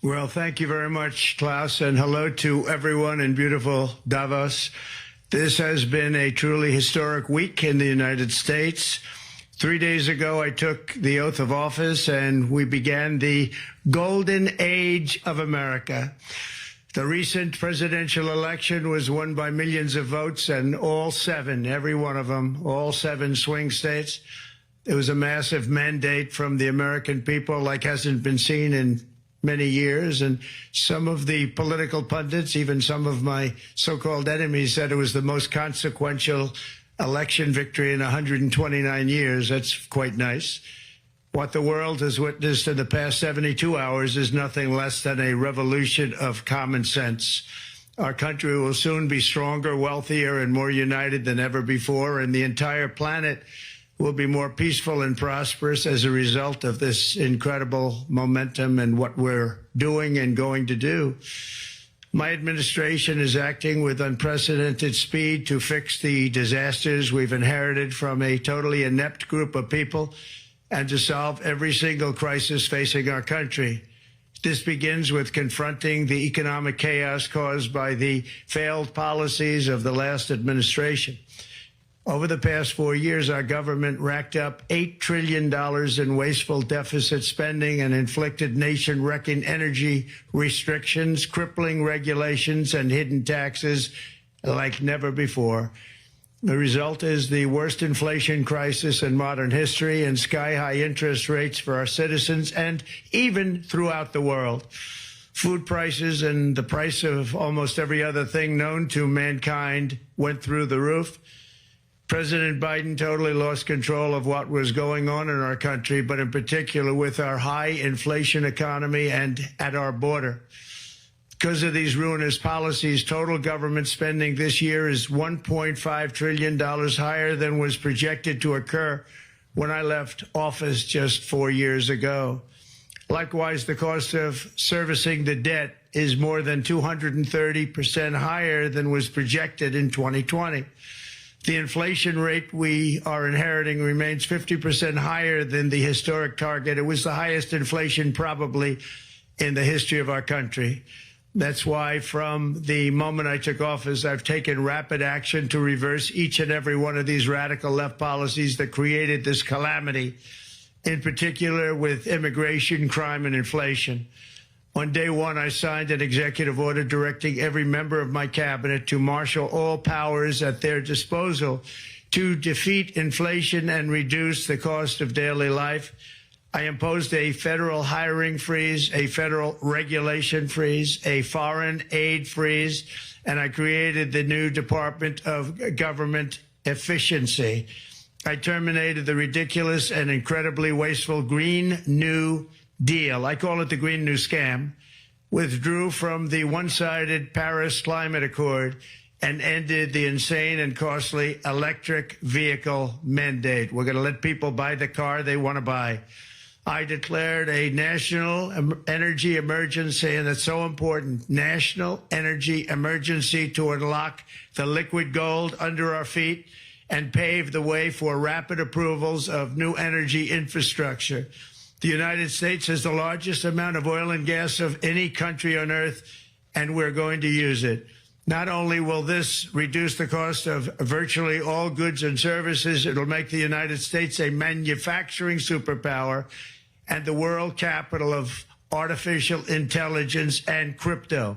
Well, thank you very much, Klaus, and hello to everyone in beautiful Davos. This has been a truly historic week in the United States. 3 days ago, I took the oath of office, and we began the golden age of America. The recent presidential election was won by millions of votes, and all seven, every one of them, all seven swing states. It was a massive mandate from the American people like hasn't been seen in many years, and some of the political pundits, even some of my so-called enemies, said it was the most consequential election victory in 129 years. That's quite nice. What the world has witnessed in the past 72 hours is nothing less than a revolution of common sense. Our country will soon be stronger, wealthier, and more united than ever before, and the entire planet will be more peaceful and prosperous as a result of this incredible momentum and what we're doing and going to do. My administration is acting with unprecedented speed to fix the disasters we've inherited from a totally inept group of people and to solve every single crisis facing our country. This begins with confronting the economic chaos caused by the failed policies of the last administration. Over the past 4 years, our government racked up $8 trillion in wasteful deficit spending and inflicted nation-wrecking energy restrictions, crippling regulations, and hidden taxes like never before. The result is the worst inflation crisis in modern history and sky-high interest rates for our citizens and even throughout the world. Food prices and the price of almost every other thing known to mankind went through the roof. President Biden totally lost control of what was going on in our country, but in particular with our high inflation economy and at our border. Because of these ruinous policies, total government spending this year is $1.5 trillion higher than was projected to occur when I left office just 4 years ago. Likewise, the cost of servicing the debt is more than 230% higher than was projected in 2020. The inflation rate we are inheriting remains 50% higher than the historic target. It was the highest inflation probably in the history of our country. That's why from the moment I took office, I've taken rapid action to reverse each and every one of these radical left policies that created this calamity, in particular with immigration, crime, and inflation. On day one, I signed an executive order directing every member of my cabinet to marshal all powers at their disposal to defeat inflation and reduce the cost of daily life. I imposed a federal hiring freeze, a federal regulation freeze, a foreign aid freeze, and I created the new Department of Government Efficiency. I terminated the ridiculous and incredibly wasteful Green New Deal. I call it the Green New Scam. Withdrew from the one-sided Paris Climate Accord and ended the insane and costly electric vehicle mandate. We're going to let people buy the car they want to buy. I declared a national energy emergency, and it's so important, national energy emergency to unlock the liquid gold under our feet and pave the way for rapid approvals of new energy infrastructure. The United States has the largest amount of oil and gas of any country on earth, and we're going to use it. Not only will this reduce the cost of virtually all goods and services, it'll make the United States a manufacturing superpower and the world capital of artificial intelligence and crypto.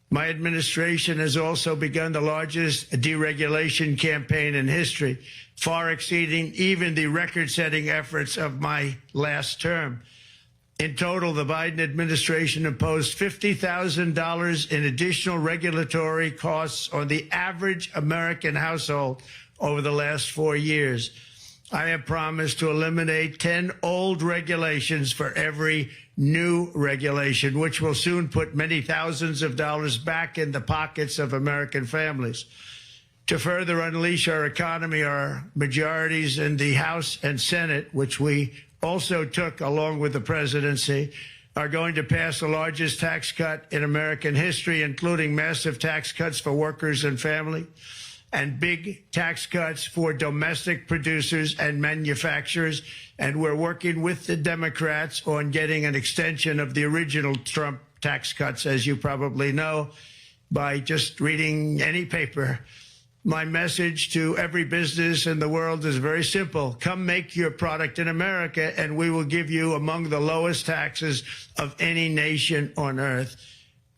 My administration has also begun the largest deregulation campaign in history, far exceeding even the record-setting efforts of my last term. In total, the Biden administration imposed $50,000 in additional regulatory costs on the average American household over the last 4 years. I have promised to eliminate 10 old regulations for every new regulation, which will soon put many thousands of dollars back in the pockets of American families. To further unleash our economy, our majorities in the House and Senate, which we also took along with the presidency, are going to pass the largest tax cut in American history, including massive tax cuts for workers and family, and big tax cuts for domestic producers and manufacturers. And we're working with the Democrats on getting an extension of the original Trump tax cuts, as you probably know by just reading any paper. My message to every business in the world is very simple. Come make your product in America, and we will give you among the lowest taxes of any nation on earth.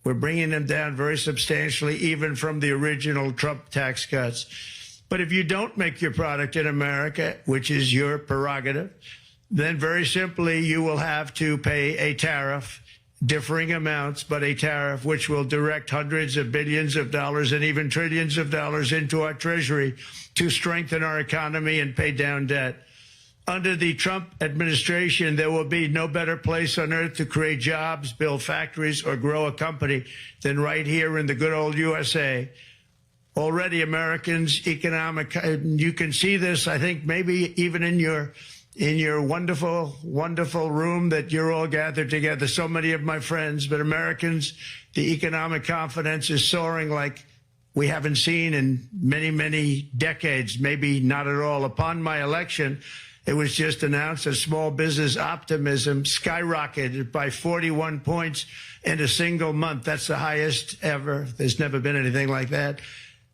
We're bringing them down very substantially, even from the original Trump tax cuts. But if you don't make your product in America, which is your prerogative, then very simply you will have to pay a tariff, differing amounts, but a tariff which will direct hundreds of billions of dollars and even trillions of dollars into our treasury to strengthen our economy and pay down debt. Under the Trump administration, there will be no better place on earth to create jobs, build factories, or grow a company than right here in the good old USA. Already Americans' economic, you can see this, I think, maybe even in your wonderful, wonderful room that you're all gathered together, so many of my friends, but Americans, the economic confidence is soaring like we haven't seen in many, many decades, maybe not at all. Upon my election, it was just announced that small business optimism skyrocketed by 41 points in a single month. That's the highest ever. There's never been anything like that.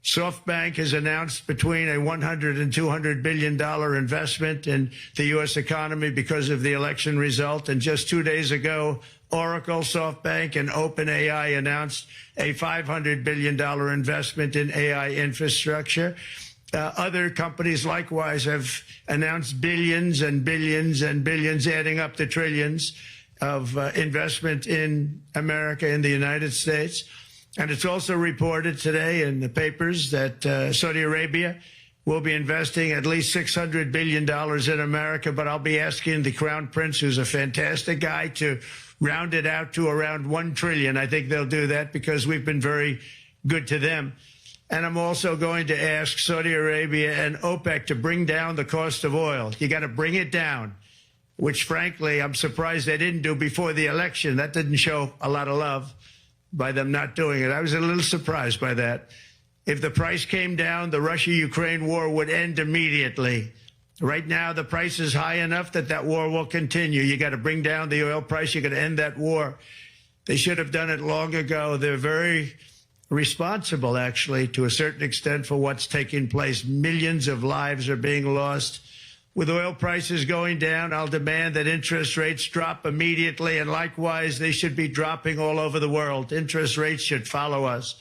SoftBank has announced between a $100 and $200 billion investment in the U.S. economy because of the election result. And just 2 days ago, Oracle, SoftBank, and OpenAI announced a $500 billion investment in AI infrastructure. Other companies likewise have announced billions and billions and billions, adding up to trillions of investment in America, in the United States. And it's also reported today in the papers that Saudi Arabia will be investing at least $600 billion in America. But I'll be asking the Crown Prince, who's a fantastic guy, to round it out to around $1 trillion. I think they'll do that because we've been very good to them. And I'm also going to ask Saudi Arabia and OPEC to bring down the cost of oil. You got to bring it down, which, frankly, I'm surprised they didn't do before the election. That didn't show a lot of love by them not doing it. I was a little surprised by that. If the price came down, the Russia-Ukraine war would end immediately. Right now, the price is high enough that that war will continue. You got to bring down the oil price. You got to end that war. They should have done it long ago. They're very responsible, actually, to a certain extent, for what's taking place. Millions of lives are being lost. With oil prices going down, I'll demand that interest rates drop immediately, and likewise, they should be dropping all over the world. Interest rates should follow us.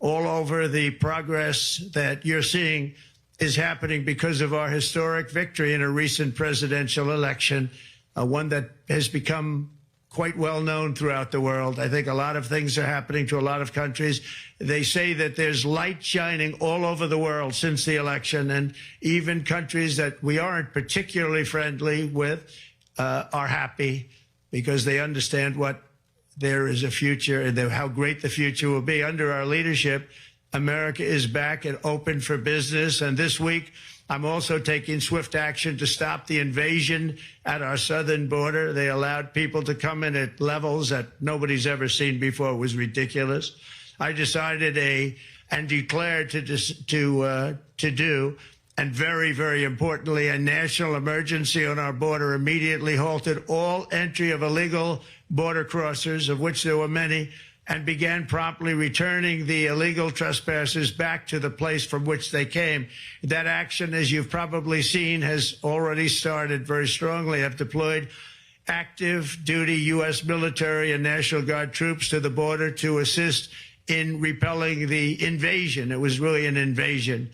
All over, the progress that you're seeing is happening because of our historic victory in a recent presidential election, one that has become quite well known throughout the world. I think a lot of things are happening to a lot of countries. They say that there's light shining all over the world since the election, and even countries that we aren't particularly friendly with are happy because they understand what there is a future and how great the future will be. Under our leadership, America is back and open for business. And this week, I'm also taking swift action to stop the invasion at our southern border. They allowed people to come in at levels that nobody's ever seen before. It was ridiculous. I decided and declared to do, and very, very importantly, a national emergency on our border, immediately halted all entry of illegal border crossers, of which there were many, and began promptly returning the illegal trespassers back to the place from which they came. That action, as you've probably seen, has already started very strongly. I've deployed active duty U.S. military and National Guard troops to the border to assist in repelling the invasion. It was really an invasion.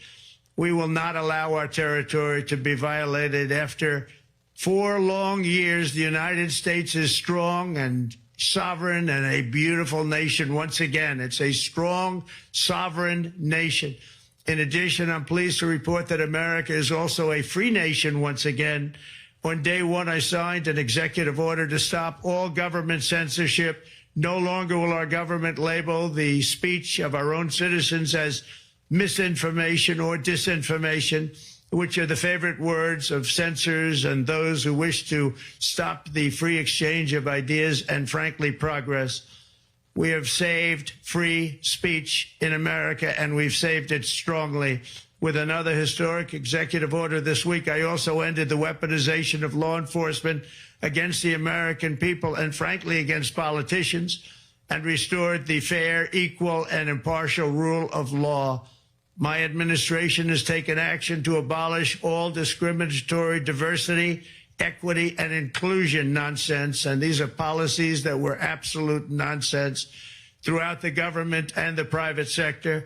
We will not allow our territory to be violated. After 4 long years, the United States is strong and sovereign and a beautiful nation once again. It's a strong, sovereign nation. In addition, I'm pleased to report that America is also a free nation once again. On day one, I signed an executive order to stop all government censorship. No longer will our government label the speech of our own citizens as misinformation or disinformation, which are the favorite words of censors and those who wish to stop the free exchange of ideas and, frankly, progress. We have saved free speech in America, and we've saved it strongly. With another historic executive order this week, I also ended the weaponization of law enforcement against the American people and, frankly, against politicians. and restored the fair, equal, and impartial rule of law. My administration has taken action to abolish all discriminatory diversity, equity, and inclusion nonsense, and these are policies that were absolute nonsense throughout the government and the private sector.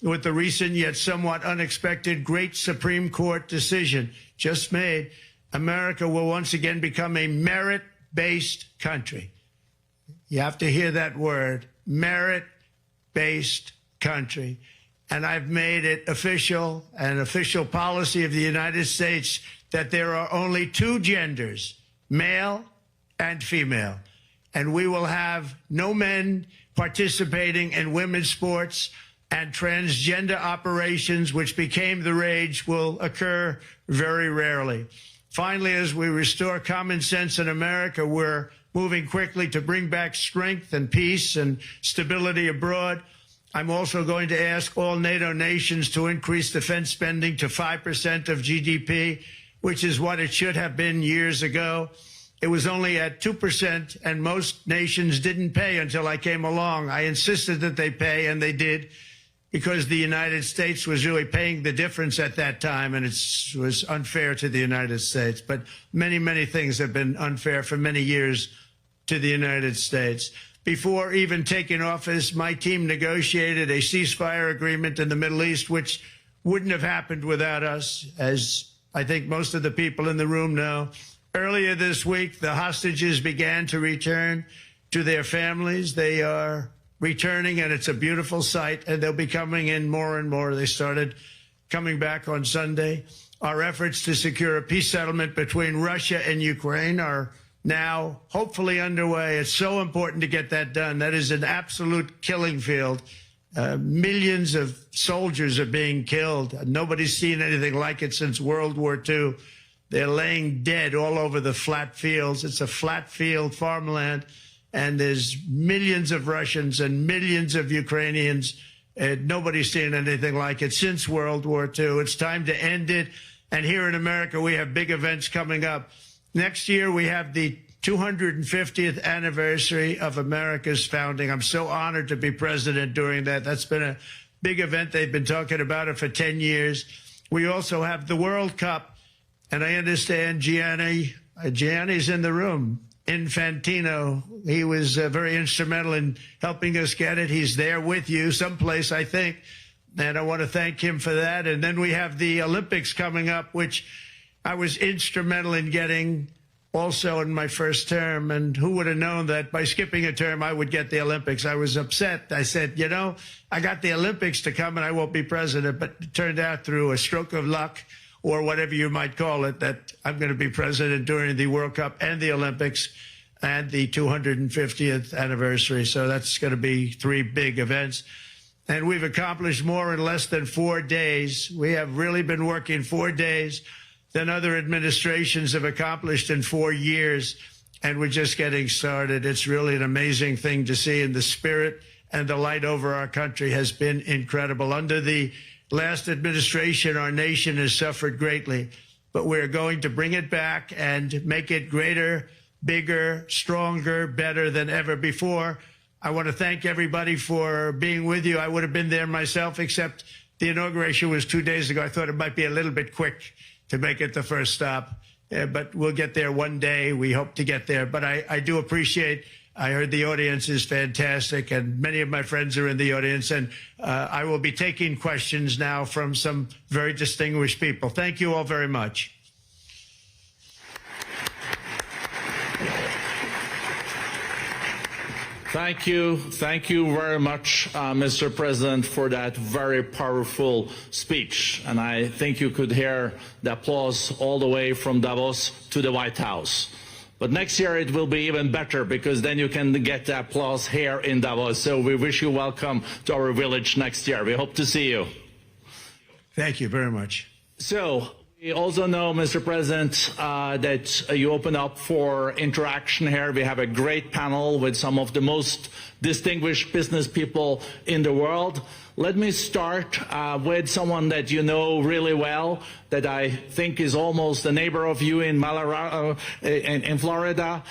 With the recent yet somewhat unexpected great Supreme Court decision just made, America will once again become a merit-based country. You have to hear that word, merit-based country. And I've made it official, an official policy of the United States, that there are only two genders, male and female. And we will have no men participating in women's sports, and transgender operations, which became the rage, will occur very rarely. Finally, as we restore common sense in America, we're moving quickly to bring back strength and peace and stability abroad. I'm also going to ask all NATO nations to increase defense spending to 5% of GDP, which is what it should have been years ago. It was only at 2%, and most nations didn't pay until I came along. I insisted that they pay, and they did, because the United States was really paying the difference at that time, and it was unfair to the United States. But many, many things have been unfair for many years to the United States. Before even taking office, my team negotiated a ceasefire agreement in the Middle East, which wouldn't have happened without us, as I think most of the people in the room know. Earlier this week, the hostages began to return to their families. They are returning, and it's a beautiful sight, and they'll be coming in more and more. They started coming back on Sunday. Our efforts to secure a peace settlement between Russia and Ukraine are now hopefully underway. It's so important to get that done. That is an absolute killing field. Millions of soldiers are being killed. Nobody's seen anything like it since World War II. They're laying dead all over the flat fields. It's a flat field farmland, and there's millions of Russians and millions of Ukrainians. Nobody's seen anything like it since World War II. It's time to end it. And here in America, we have big events coming up. Next year, we have the 250th anniversary of America's founding. I'm so honored to be president during that. That's been a big event. They've been talking about it for 10 years. We also have the World Cup, and I understand Gianni's in the room. Infantino, he was very instrumental in helping us get it. He's there with you someplace, I think, and I want to thank him for that. And then we have the Olympics coming up, which I was instrumental in getting also in my first term. And who would have known that by skipping a term, I would get the Olympics? I was upset. I said, you know, I got the Olympics to come and I won't be president. But it turned out through a stroke of luck, or whatever you might call it, that I'm going to be president during the World Cup and the Olympics and the 250th anniversary. So that's going to be three big events. And we've accomplished more in less than 4 days. We have really been working 4 days than other administrations have accomplished in 4 years. And we're just getting started. It's really an amazing thing to see. And the spirit and the light over our country has been incredible. Under the last administration, our nation has suffered greatly, but we're going to bring it back and make it greater, bigger, stronger, better than ever before. I want to thank everybody for being with you. I would have been there myself, except the inauguration was 2 days ago. I thought it might be a little bit quick to make it the first stop, but we'll get there one day. We hope to get there. But I do appreciate, I heard the audience is fantastic, and many of my friends are in the audience, and I will be taking questions now from some very distinguished people. Thank you all very much. Thank you very much, Mr. President, for that very powerful speech. And I think you could hear the applause all the way from Davos to the White House. But next year it will be even better, because then you can get the applause here in Davos. So we wish you welcome to our village next year. We hope to see you. Thank you very much. So we also know, Mr. President, that you open up for interaction here. We have a great panel with some of the most distinguished business people in the world. Let me start with someone that you know really well, that I think is almost a neighbor of you in Florida.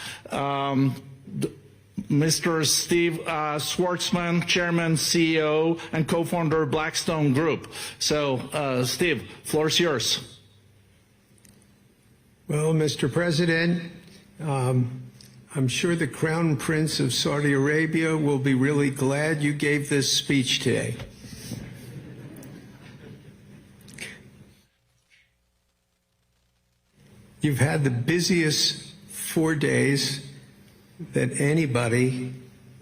Mr. Steve Schwartzman, Chairman, CEO, and co-founder of Blackstone Group. So, Steve, floor is yours. Well, Mr. President, I'm sure the Crown Prince of Saudi Arabia will be really glad you gave this speech today. You've had the busiest 4 days that anybody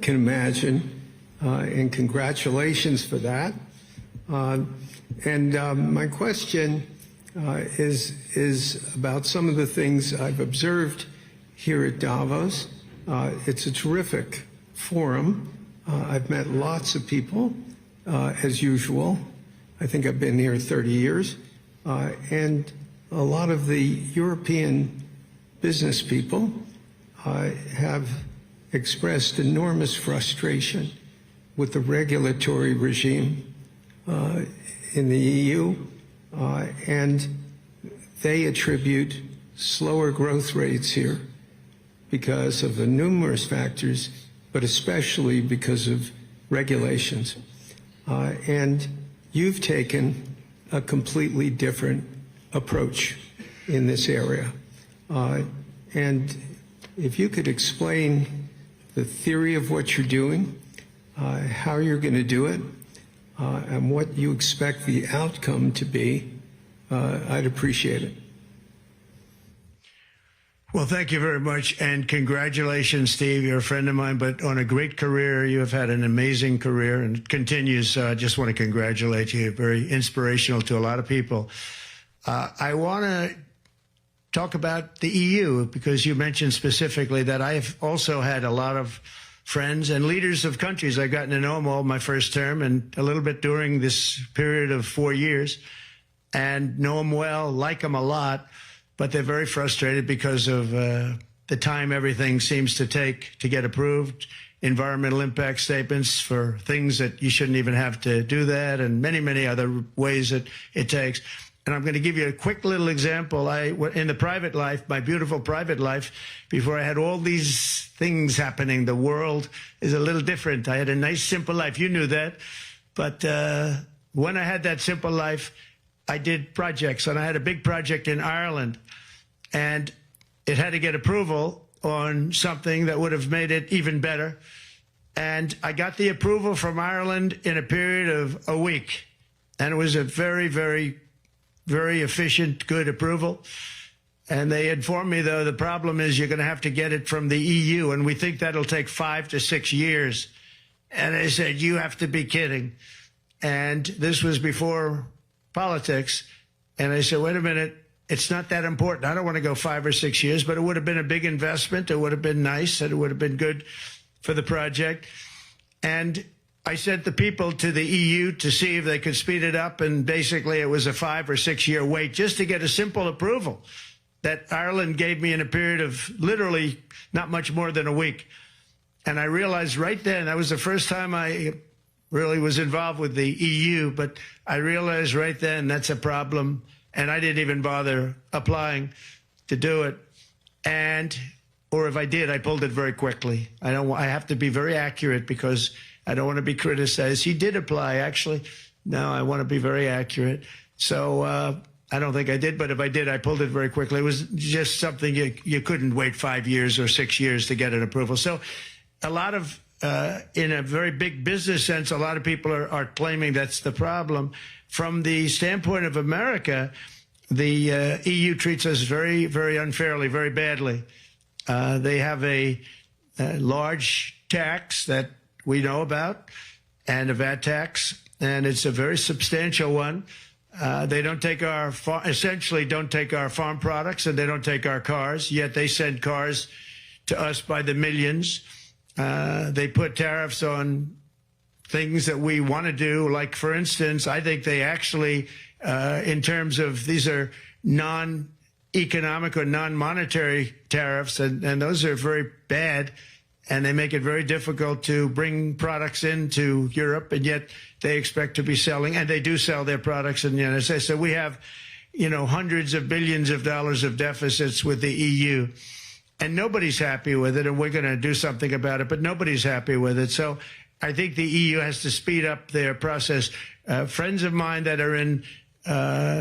can imagine, and congratulations for that. My question is about some of the things I've observed here at Davos. It's a terrific forum. I've met lots of people, as usual. I think I've been here 30 years. And a lot of the European business people have expressed enormous frustration with the regulatory regime in the EU, and they attribute slower growth rates here because of the numerous factors, but especially because of regulations. And you've taken a completely different approach in this area. And if you could explain the theory of what you're doing, how you're going to do it, and what you expect the outcome to be, I'd appreciate it. Well, thank you very much, and congratulations, Steve. You're a friend of mine, but on a great career. You have had an amazing career, and it continues. So I just want to congratulate you. Very inspirational to a lot of people. I want to talk about the EU, because you mentioned specifically that I've also had a lot of friends and leaders of countries. I've gotten to know them all my first term and a little bit during this period of 4 years, and know them well, like them a lot. But they're very frustrated because of the time everything seems to take to get approved, environmental impact statements for things that you shouldn't even have to do that, and many, many other ways that it takes. And I'm going to give you a quick little example. In the private life, my beautiful private life, before I had all these things happening, the world is a little different. I had a nice, simple life. You knew that. But when I had that simple life, I did projects, and I had a big project in Ireland, and it had to get approval on something that would have made it even better. And I got the approval from Ireland in a period of a week, and it was a very, very, very efficient, good approval. And they informed me, though, the problem is you're going to have to get it from the EU, and we think that'll take 5 to 6 years. And I said, you have to be kidding. And this was before politics. And I said, wait a minute, it's not that important. I don't want to go 5 or 6 years, but it would have been a big investment. It would have been nice, and it would have been good for the project. And I sent the people to the EU to see if they could speed it up. And basically it was a 5 or 6 year wait just to get a simple approval that Ireland gave me in a period of literally not much more than a week. And I realized right then, that was the first time I really was involved with the EU, but I realized right then that's a problem, and I didn't even bother applying to do it. Or if I did, I pulled it very quickly. I have to be very accurate because I don't want to be criticized. He did apply, actually. No, I want to be very accurate. So I don't think I did, but if I did, I pulled it very quickly. It was just something you couldn't wait 5 years or 6 years to get an approval. So a lot of in a very big business sense, a lot of people are claiming that's the problem. From the standpoint of America, the EU treats us very, very unfairly, very badly. They have a large tax that we know about, and a VAT tax, and it's a very substantial one. They don't take essentially don't take our farm products, and they don't take our cars, yet they send cars to us by the millions. They put tariffs on things that we want to do. Like, for instance, I think they actually, in terms of these are non-economic or non-monetary tariffs, and those are very bad, and they make it very difficult to bring products into Europe, and yet they expect to be selling, and they do sell their products in the United States. So we have, hundreds of billions of dollars of deficits with the EU. and nobody's happy with it, and we're going to do something about it, but nobody's happy with it. So I think the EU has to speed up their process. Friends of mine that are in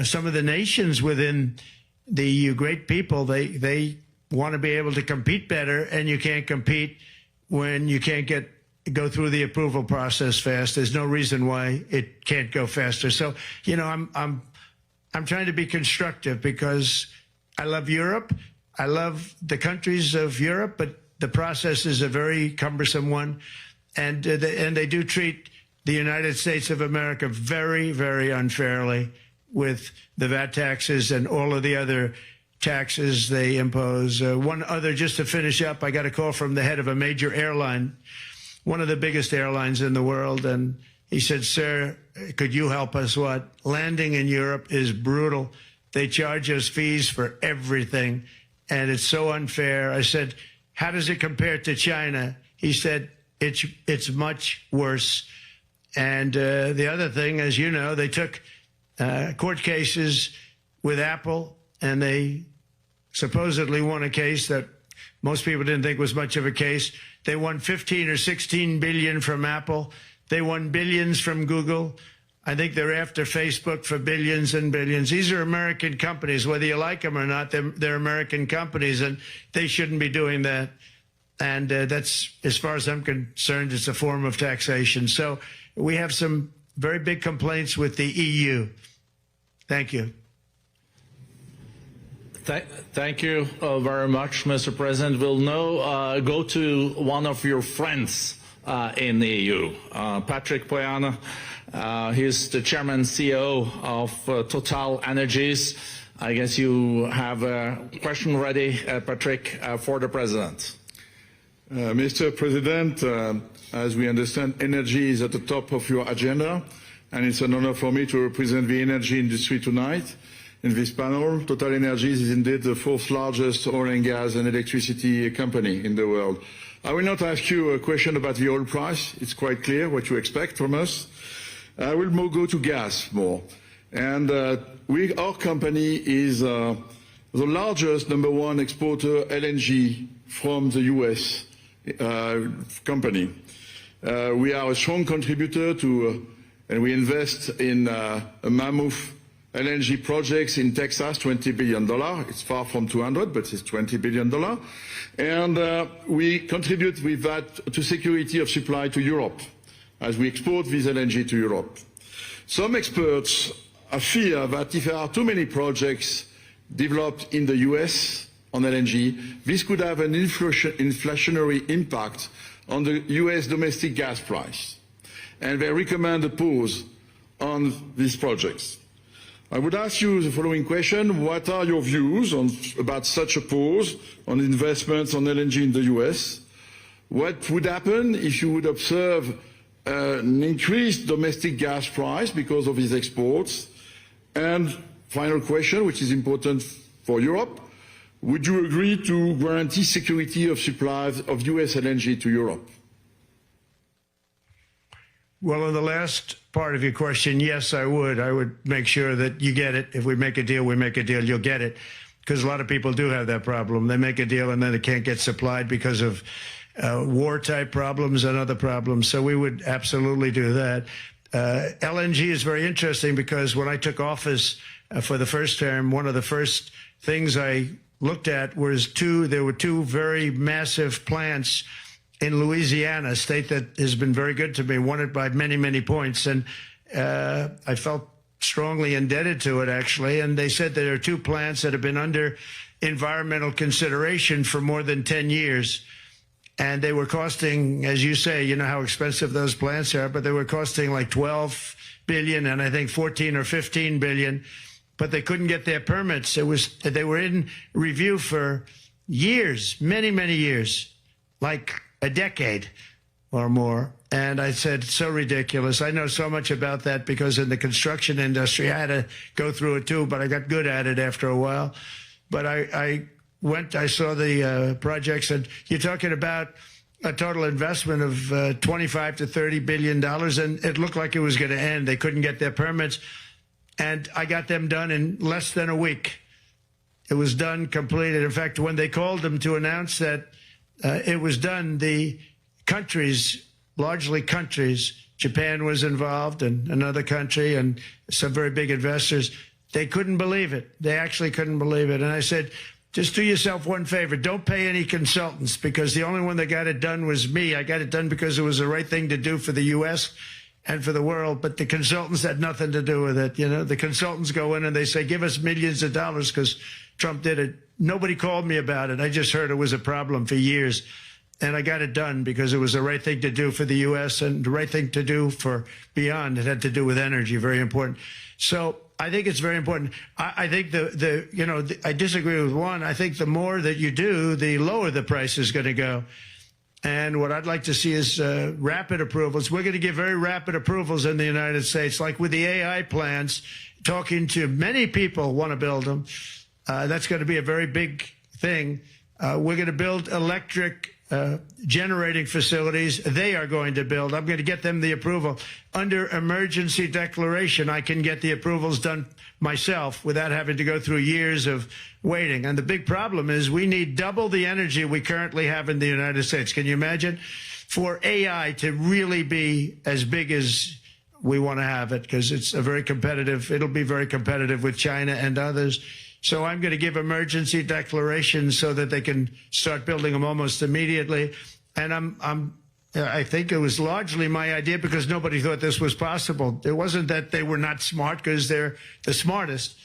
some of the nations within the EU, great people, they want to be able to compete better, and you can't compete when you can't go through the approval process fast. There's no reason why it can't go faster. So, you know, I'm trying to be constructive because I love Europe. I love the countries of Europe, but the process is a very cumbersome one. And they do treat the United States of America very, very unfairly with the VAT taxes and all of the other taxes they impose. One other, just to finish up, I got a call from the head of a major airline, one of the biggest airlines in the world, and he said, "Sir, could you help us? What? Landing in Europe is brutal. They charge us fees for everything, and it's so unfair." I said, "How does it compare to China?" He said, it's much worse. And the other thing, as you know, they took court cases with Apple, and they supposedly won a case that most people didn't think was much of a case. They won 15 or 16 billion from Apple. They won billions from Google. I think they're after Facebook for billions and billions. These are American companies, whether you like them or not. They're American companies, and they shouldn't be doing that. And that's, as far as I'm concerned, it's a form of taxation. So we have some very big complaints with the EU. Thank you. Thank you very much, Mr. President. We'll now go to one of your friends in the EU, Patrick Pouyanné. He's the chairman and CEO of Total Energies. I guess you have a question ready, Patrick, for the President. Mr. President, as we understand, energy is at the top of your agenda, and it's an honor for me to represent the energy industry tonight. In this panel, Total Energies is indeed the fourth largest oil and gas and electricity company in the world. I will not ask you a question about the oil price. It's quite clear what you expect from us. I will go to gas more. And our company is the largest number one exporter LNG from the U.S. Company. We are a strong contributor to, and we invest in a mammoth LNG projects in Texas, $20 billion. It's far from 200, but it's $20 billion. And we contribute with that to security of supply to Europe, as we export this LNG to Europe. Some experts fear that if there are too many projects developed in the US on LNG, this could have an inflationary impact on the US domestic gas price. And they recommend a pause on these projects. I would ask you the following question: what are your views about such a pause on investments on LNG in the US? What would happen if you would observe an increased domestic gas price because of these exports? And final question, which is important for Europe: would you agree to guarantee security of supplies of US LNG to Europe? Well, in the last part of your question, yes, I would. I would make sure that you get it. If we make a deal, we make a deal, you'll get it. Because a lot of people do have that problem. They make a deal and then it can't get supplied because of war-type problems and other problems. So we would absolutely do that. LNG is very interesting because when I took office for the first term, one of the first things I looked at was there were two very massive plants in Louisiana, a state that has been very good to me, won it by many, many points. And I felt strongly indebted to it, actually. And they said there are two plants that have been under environmental consideration for more than 10 years. And they were costing, as you say, you know how expensive those plants are, but they were costing like 12 billion and I think 14 or 15 billion, but they couldn't get their permits. They were in review for years, many, many years, like a decade or more. And I said, so ridiculous. I know so much about that because in the construction industry, I had to go through it too, but I got good at it after a while. But I saw the projects, and you're talking about a total investment of 25 to $30 billion, and it looked like it was going to end. They couldn't get their permits, and I got them done in less than a week. It was done, completed. In fact, when they called them to announce that it was done, the countries, largely countries, Japan was involved and another country and some very big investors, they couldn't believe it. They actually couldn't believe it. And I said, just do yourself one favor. Don't pay any consultants, because the only one that got it done was me. I got it done because it was the right thing to do for the U.S. and for the world. But the consultants had nothing to do with it. You know, the consultants go in and they say, give us millions of dollars because Trump did it. Nobody called me about it. I just heard it was a problem for years. And I got it done because it was the right thing to do for the U.S. and the right thing to do for beyond. It had to do with energy, very important. So I think it's very important. I think I disagree with one. I think the more that you do, the lower the price is going to go. And what I'd like to see is rapid approvals. We're going to give very rapid approvals in the United States, like with the AI plants, talking to many people want to build them. That's going to be a very big thing. We're going to build electric generating facilities. They are going to build. I'm going to get them the approval. Under emergency declaration, I can get the approvals done myself without having to go through years of waiting. And the big problem is we need double the energy we currently have in the United States. Can you imagine? For AI to really be as big as we want to have it, because it's a very competitive, it'll be very competitive with China and others. So I'm going to give emergency declarations so that they can start building them almost immediately. And I think it was largely my idea because nobody thought this was possible. It wasn't that they were not smart, because they're the smartest.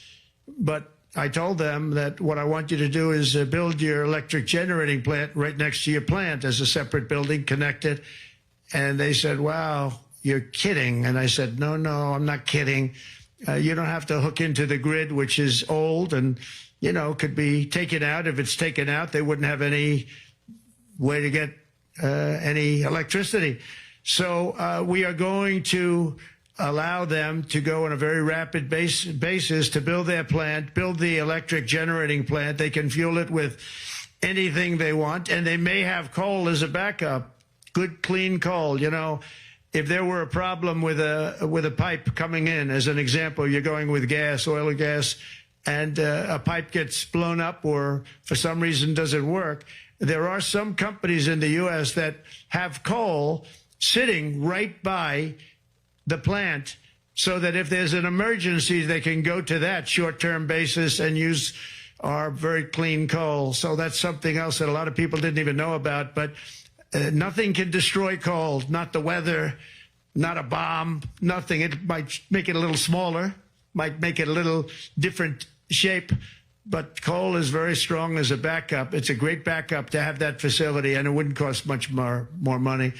But I told them that what I want you to do is build your electric generating plant right next to your plant as a separate building, connected. And they said, wow, you're kidding. And I said, no, I'm not kidding. You don't have to hook into the grid, which is old and, could be taken out. If it's taken out, they wouldn't have any way to get any electricity. So we are going to allow them to go on a very rapid basis to build their plant, build the electric generating plant. They can fuel it with anything they want, and they may have coal as a backup, good, clean coal, If there were a problem with a pipe coming in, as an example, you're going with gas, oil or gas, and a pipe gets blown up or for some reason doesn't work, there are some companies in the U.S. that have coal sitting right by the plant so that if there's an emergency, they can go to that short-term basis and use our very clean coal. So that's something else that a lot of people didn't even know about, but nothing can destroy coal, not the weather, not a bomb, nothing. It might make it a little smaller, might make it a little different shape, but coal is very strong as a backup. It's a great backup to have that facility, and it wouldn't cost much more money.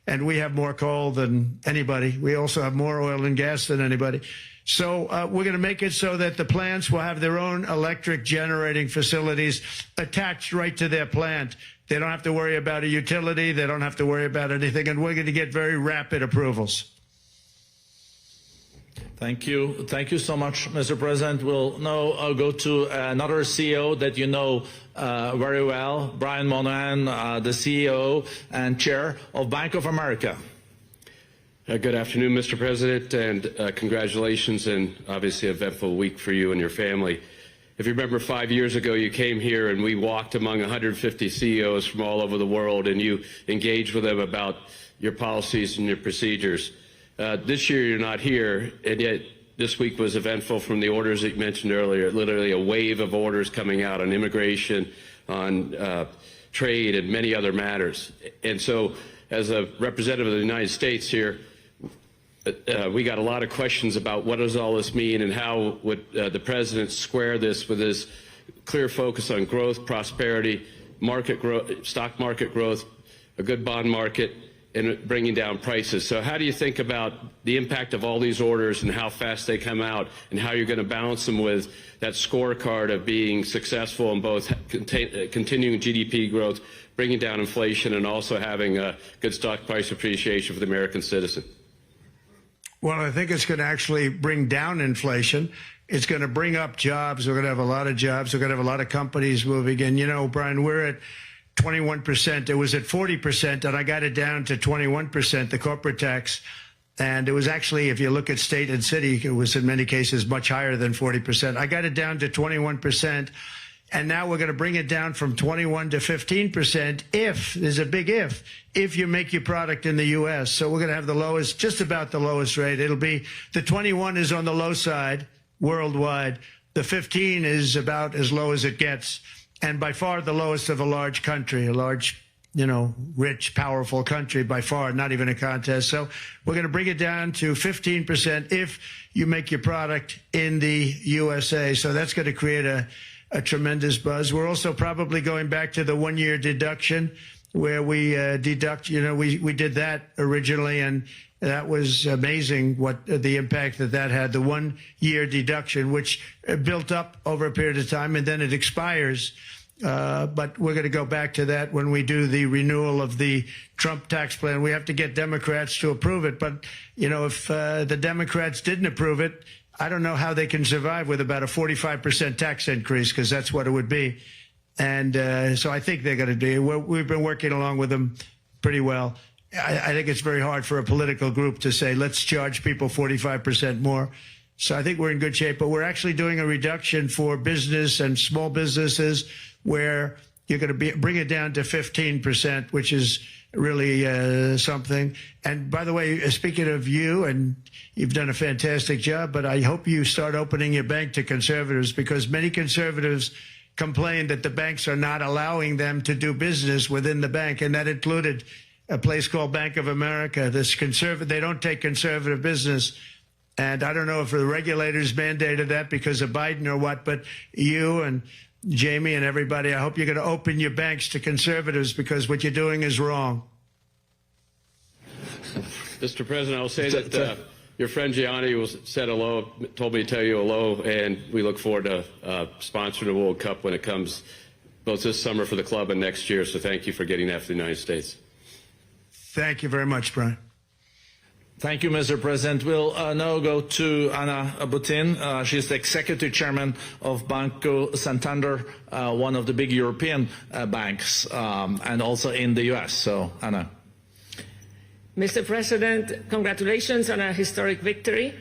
And we have more coal than anybody. We also have more oil and gas than anybody. So we're going to make it so that the plants will have their own electric generating facilities attached right to their plant. They don't have to worry about a utility. They don't have to worry about anything. And we're going to get very rapid approvals. Thank you. Thank you so much, Mr. President. We'll now go to another CEO that you know very well, Brian Moynihan, the CEO and Chair of Bank of America. Good afternoon, Mr. President, and congratulations, and obviously an eventful week for you and your family. If you remember 5 years ago, you came here and we walked among 150 CEOs from all over the world, and you engaged with them about your policies and your procedures. This year you're not here, and yet this week was eventful from the orders that you mentioned earlier, literally a wave of orders coming out on immigration, on trade, and many other matters. And so as a representative of the United States here, we got a lot of questions about what does all this mean and how would the president square this with his clear focus on growth, prosperity, market growth, stock market growth, a good bond market, and bringing down prices. So how do you think about the impact of all these orders and how fast they come out, and how you're going to balance them with that scorecard of being successful in both continuing GDP growth, bringing down inflation, and also having a good stock price appreciation for the American citizen? Well, I think it's going to actually bring down inflation. It's going to bring up jobs. We're going to have a lot of jobs. We're going to have a lot of companies moving in. Brian, we're at 21%. It was at 40%, and I got it down to 21%, the corporate tax. And it was actually, if you look at state and city, it was in many cases much higher than 40%. I got it down to 21%. And now we're going to bring it down from 21 to 15% if, there's a big if you make your product in the U.S. So we're going to have the lowest, just about the lowest rate. It'll be, the 21 is on the low side worldwide. The 15 is about as low as it gets. And by far the lowest of a large country, a large, rich, powerful country by far, not even a contest. So we're going to bring it down to 15% if you make your product in the USA. So that's going to create a tremendous buzz. We're also probably going back to the 1 year deduction where we deduct, we did that originally, and that was amazing what the impact that had, the 1 year deduction, which built up over a period of time and then it expires. But we're going to go back to that when we do the renewal of the Trump tax plan. We have to get Democrats to approve it. But, if the Democrats didn't approve it, I don't know how they can survive with about a 45% tax increase, because that's what it would be. And so I think they're going to do. We've been working along with them pretty well. I think it's very hard for a political group to say, let's charge people 45% more. So I think we're in good shape. But we're actually doing a reduction for business and small businesses where you're going to bring it down to 15%, which is really something. And by the way, speaking of you, and you've done a fantastic job, but I hope you start opening your bank to conservatives, because many conservatives complain that the banks are not allowing them to do business within the bank. And that included a place called Bank of America. They don't take conservative business. And I don't know if the regulators mandated that because of Biden or what, but you and Jamie and everybody, I hope you're going to open your banks to conservatives, because what you're doing is wrong. Mr. President, I'll say that your friend Gianni said hello, told me to tell you hello, and we look forward to sponsoring the World Cup when it comes, both this summer for the club and next year. So thank you for getting that for the United States. Thank you very much, Brian. Thank you, Mr. President. We'll now go to Anna Butin. She's the executive chairman of Banco Santander, one of the big European banks, and also in the U.S. So, Anna. Mr. President, congratulations on a historic victory.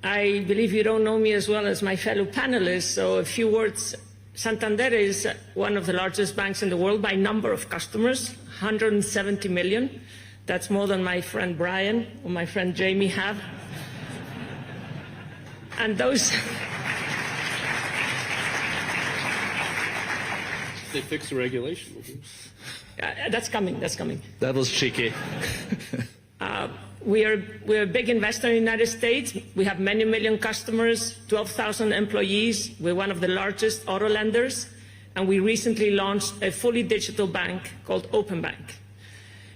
I believe you don't know me as well as my fellow panelists, so a few words. Santander is one of the largest banks in the world by number of customers, 170 million. That's more than my friend Brian or my friend Jamie have. And those... They fix the regulation. That's coming, that's coming. That was cheeky. We're a big investor in the United States. We have many million customers, 12,000 employees. We're one of the largest auto lenders. And we recently launched a fully digital bank called Open Bank.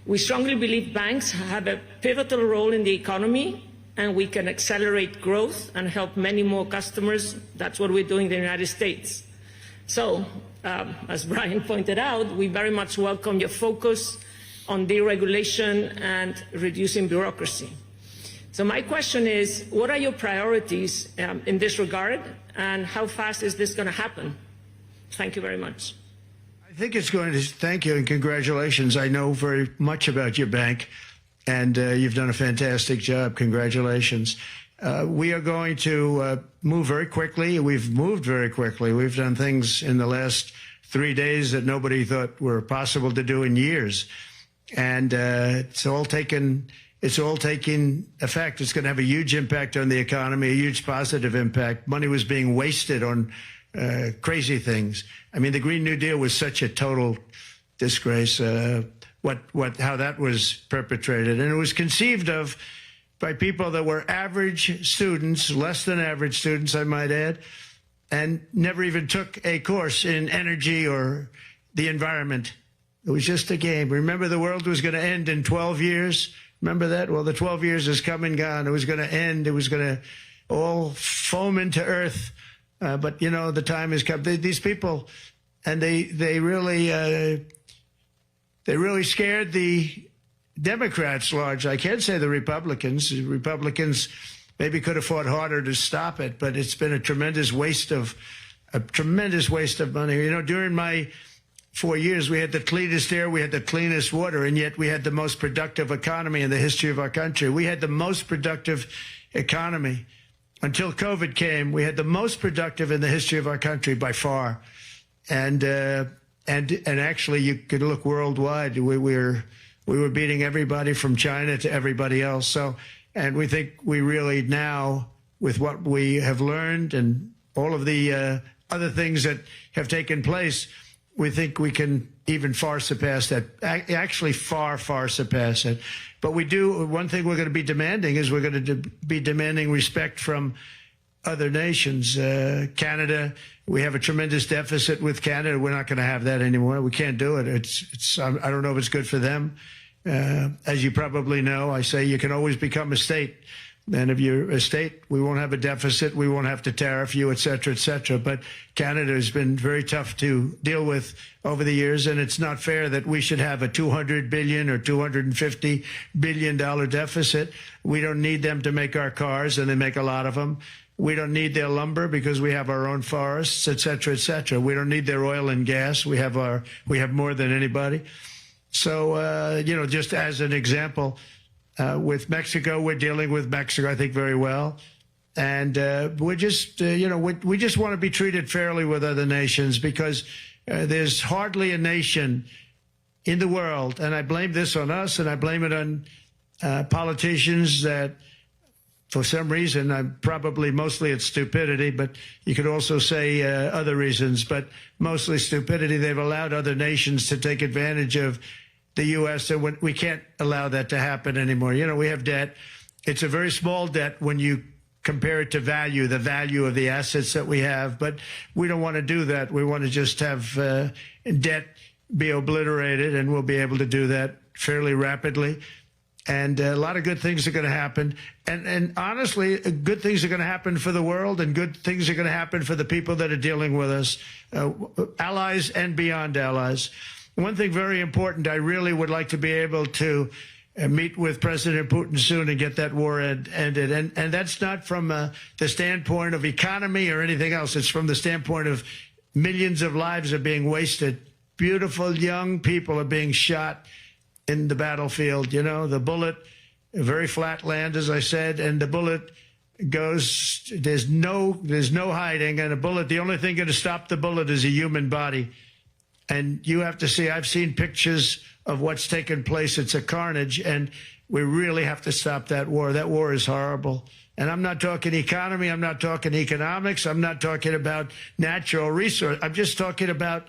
We strongly believe banks have a pivotal role in the economy, and we can accelerate growth and help many more customers. That's what we're doing in the United States. So, as Brian pointed out, we very much welcome your focus on deregulation and reducing bureaucracy. So my question is, what are your priorities in this regard, and how fast is this going to happen? Thank you very much. I think it's going to, thank you and congratulations. I know very much about your bank, and you've done a fantastic job. Congratulations. We are going to move very quickly. We've moved very quickly. We've done things in the last 3 days that nobody thought were possible to do in years. And it's all taking effect. It's going to have a huge impact on the economy, a huge positive impact. Money was being wasted on crazy things. I mean, the Green New Deal was such a total disgrace, how that was perpetrated. And it was conceived of by people that were average students, less than average students, I might add, and never even took a course in energy or the environment. It was just a game. Remember, the world was going to end in 12 years? Remember that? Well, the 12 years has come and gone. It was going to end. It was going to all foam into earth. But, the time has come. These people, and they really scared the Democrats large. I can't say the Republicans. The Republicans maybe could have fought harder to stop it, but it's been a tremendous waste of money. During my 4 years, we had the cleanest air, we had the cleanest water, and yet we had the most productive economy in the history of our country. We had the most productive economy. Until COVID came, we had the most productive in the history of our country by far. and actually you could look worldwide. We were beating everybody from China to everybody else. So, and we think we really now, with what we have learned and all of the other things that have taken place, we think we can even far surpass that, actually far surpass it. But one thing we're going to be demanding is we're going to be demanding respect from other nations. Canada, we have a tremendous deficit with Canada. We're not going to have that anymore. We can't do it. I don't know if it's good for them. As you probably know, I say you can always become a state. And if you're a state, we won't have a deficit. We won't have to tariff you, et cetera, et cetera. But Canada has been very tough to deal with over the years. And it's not fair that we should have a $200 billion or $250 billion deficit. We don't need them to make our cars, and they make a lot of them. We don't need their lumber because we have our own forests, et cetera, et cetera. We don't need their oil and gas. We have more than anybody. So, just as an example, with Mexico, we're dealing with Mexico, I think, very well. And we just want to be treated fairly with other nations, because there's hardly a nation in the world, and I blame this on us, and I blame it on politicians that, for some reason, probably mostly it's stupidity, but you could also say other reasons, but mostly stupidity. They've allowed other nations to take advantage of the U.S., and we can't allow that to happen anymore. We have debt. It's a very small debt when you compare it to the value of the assets that we have, but we don't want to do that. We want to just have debt be obliterated, and we'll be able to do that fairly rapidly. And a lot of good things are going to happen. And honestly, good things are going to happen for the world, and good things are going to happen for the people that are dealing with us, allies and beyond allies. One thing very important, I really would like to be able to meet with President Putin soon and get that war ended. And that's not from the standpoint of economy or anything else. It's from the standpoint of millions of lives are being wasted. Beautiful young people are being shot in the battlefield. The bullet, very flat land, as I said, and the bullet goes, there's no hiding. And a bullet, the only thing going to stop the bullet is a human body. And you have to see, I've seen pictures of what's taken place. It's a carnage, and we really have to stop that war. That war is horrible. And I'm not talking economy. I'm not talking economics. I'm not talking about natural resource. I'm just talking about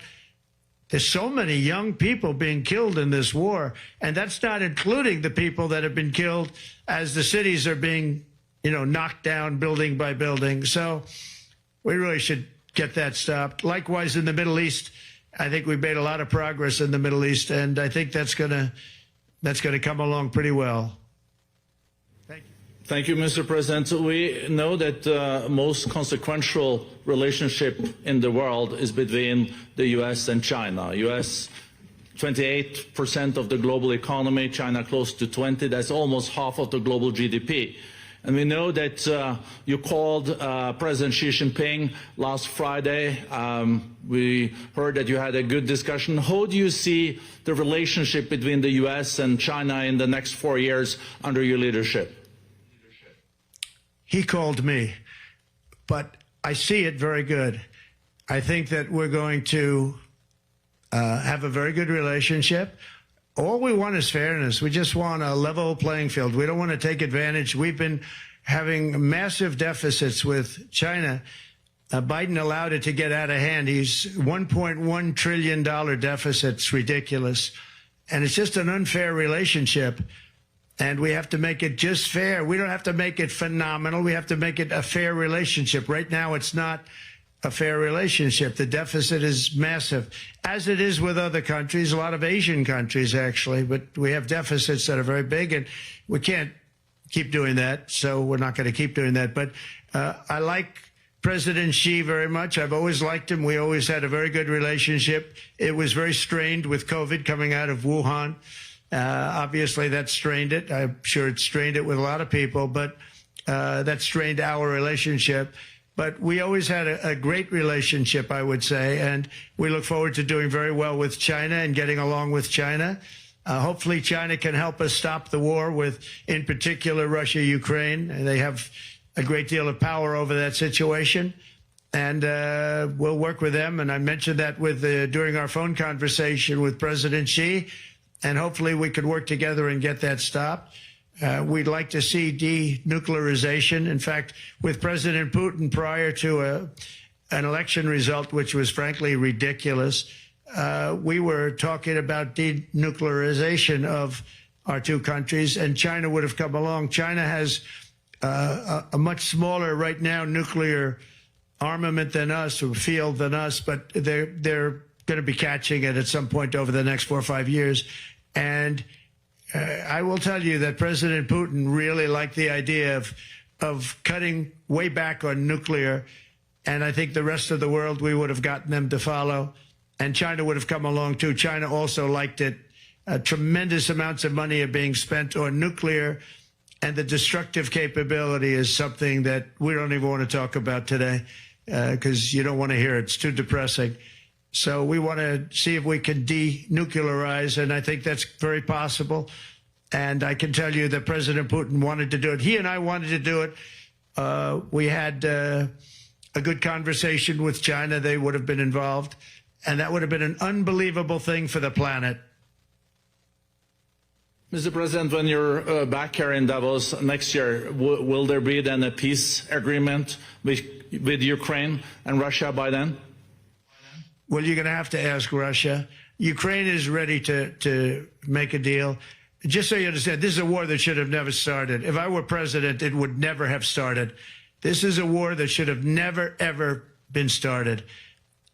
there's so many young people being killed in this war, and that's not including the people that have been killed as the cities are being, knocked down building by building. So we really should get that stopped. Likewise, in the Middle East, I think we've made a lot of progress in the Middle East, and I think that's gonna come along pretty well. Thank you. Thank you, Mr. President. We know that the most consequential relationship in the world is between the U.S. and China. U.S. 28% of the global economy, China close to 20. That's almost half of the global GDP. And we know that you called President Xi Jinping last Friday. We heard that you had a good discussion. How do you see the relationship between the U.S. and China in the next 4 years under your leadership? He called me, but I see it very good. I think that we're going to have a very good relationship. All we want is fairness. We just want a level playing field. We don't want to take advantage. We've been having massive deficits with China. Biden allowed it to get out of hand. He's $1.1 trillion deficit. It's ridiculous. And it's just an unfair relationship. And we have to make it just fair. We don't have to make it phenomenal. We have to make it a fair relationship. Right now, it's not a fair relationship. The deficit is massive, as it is with other countries, a lot of Asian countries, actually. But we have deficits that are very big, and we can't keep doing that. So we're not going to keep doing that. But I like President Xi very much. I've always liked him. We always had a very good relationship. It was very strained with COVID coming out of Wuhan. Obviously, that strained it. I'm sure it strained it with a lot of people, but that strained our relationship. But we always had a great relationship, I would say, and we look forward to doing very well with China and getting along with China. Hopefully, China can help us stop the war with, in particular, Russia, Ukraine. They have a great deal of power over that situation. and we'll work with them. And I mentioned that during our phone conversation with President Xi, and hopefully we could work together and get that stopped. We'd like to see denuclearization. In fact, with President Putin, prior to an election result, which was frankly ridiculous, we were talking about denuclearization of our two countries, and China would have come along. China has a much smaller right now nuclear armament than us, or field than us, but they're going to be catching it at some point over the next 4 or 5 years. And I will tell you that President Putin really liked the idea of cutting way back on nuclear. And I think the rest of the world, we would have gotten them to follow. And China would have come along, too. China also liked it. Tremendous amounts of money are being spent on nuclear. And the destructive capability is something that we don't even want to talk about today because you don't want to hear it. It's too depressing. So we want to see if we can denuclearize, and I think that's very possible. And I can tell you that President Putin wanted to do it. He and I wanted to do it. We had a good conversation with China. They would have been involved, and that would have been an unbelievable thing for the planet. Mr. President, when you're back here in Davos next year, will there be then a peace agreement with Ukraine and Russia by then? Well, you're going to have to ask Russia. Ukraine is ready to make a deal. Just so you understand, this is a war that should have never started. If I were president, it would never have started. This is a war that should have never, ever been started.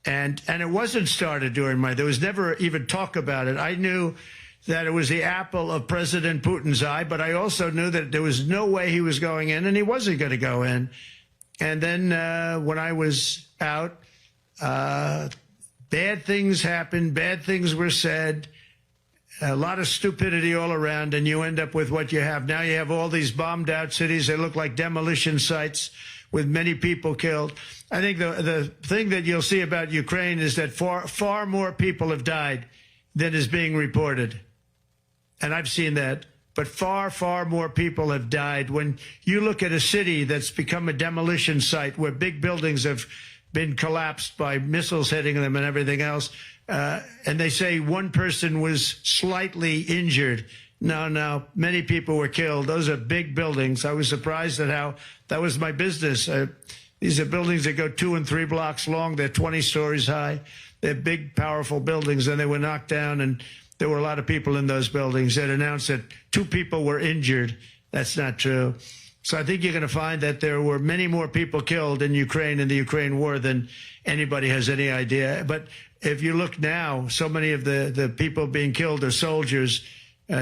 And it wasn't started during there was never even talk about it. I knew that it was the apple of President Putin's eye, but I also knew that there was no way he was going in, and he wasn't going to go in. And then when I was out, bad things happened, bad things were said, a lot of stupidity all around, and you end up with what you have. Now you have all these bombed out cities. They look like demolition sites with many people killed. I think the thing that you'll see about Ukraine is that far more people have died than is being reported. And I've seen that. But far, far more people have died. When you look at a city that's become a demolition site where big buildings have been collapsed by missiles hitting them and everything else, and they say one person was slightly injured. No, many people were killed. Those are big buildings. I was surprised at how that was my business. These are buildings that go 2 and 3 blocks long. They're 20 stories high. They're big, powerful buildings, and they were knocked down, and there were a lot of people in those buildings that announced that 2 people were injured. That's not true. So I think you're going to find that there were many more people killed in Ukraine in the Ukraine war than anybody has any idea. But if you look now, so many of the people being killed are soldiers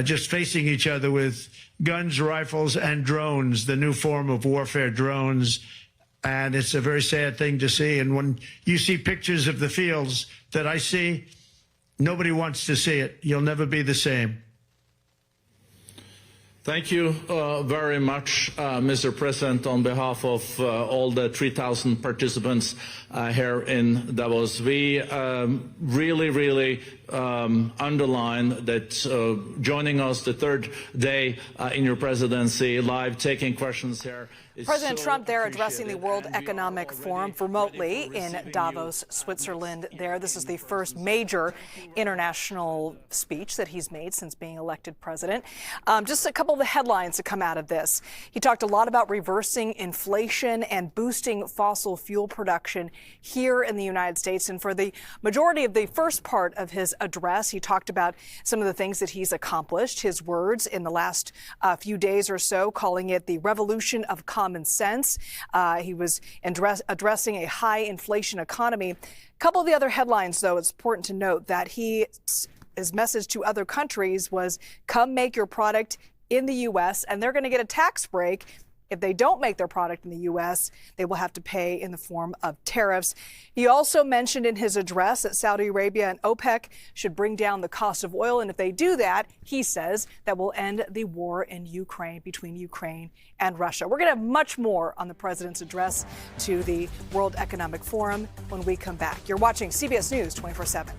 just facing each other with guns, rifles, and drones, the new form of warfare, drones. And it's a very sad thing to see. And when you see pictures of the fields that I see, nobody wants to see it. You'll never be the same. Thank you very much, Mr. President, on behalf of all the 3,000 participants here in Davos. We really underline that joining us the third day in your presidency, live taking questions here. President Trump there addressing the World Economic Forum remotely in Davos, Switzerland there. This is the first major international speech that he's made since being elected president. Just a couple of the headlines to come out of this. He talked a lot about reversing inflation and boosting fossil fuel production here in the United States. And for the majority of the first part of his address, he talked about some of the things that he's accomplished, his words in the last few days or so, calling it the revolution of common sense. He was addressing a high inflation economy. A couple of the other headlines, though, it's important to note that his message to other countries was, come make your product in the U.S. and they're going to get a tax break. If they don't make their product in the U.S., they will have to pay in the form of tariffs. He also mentioned in his address that Saudi Arabia and OPEC should bring down the cost of oil. And if they do that, he says that will end the war in Ukraine, between Ukraine and Russia. We're going to have much more on the president's address to the World Economic Forum when we come back. You're watching CBS News 24/7.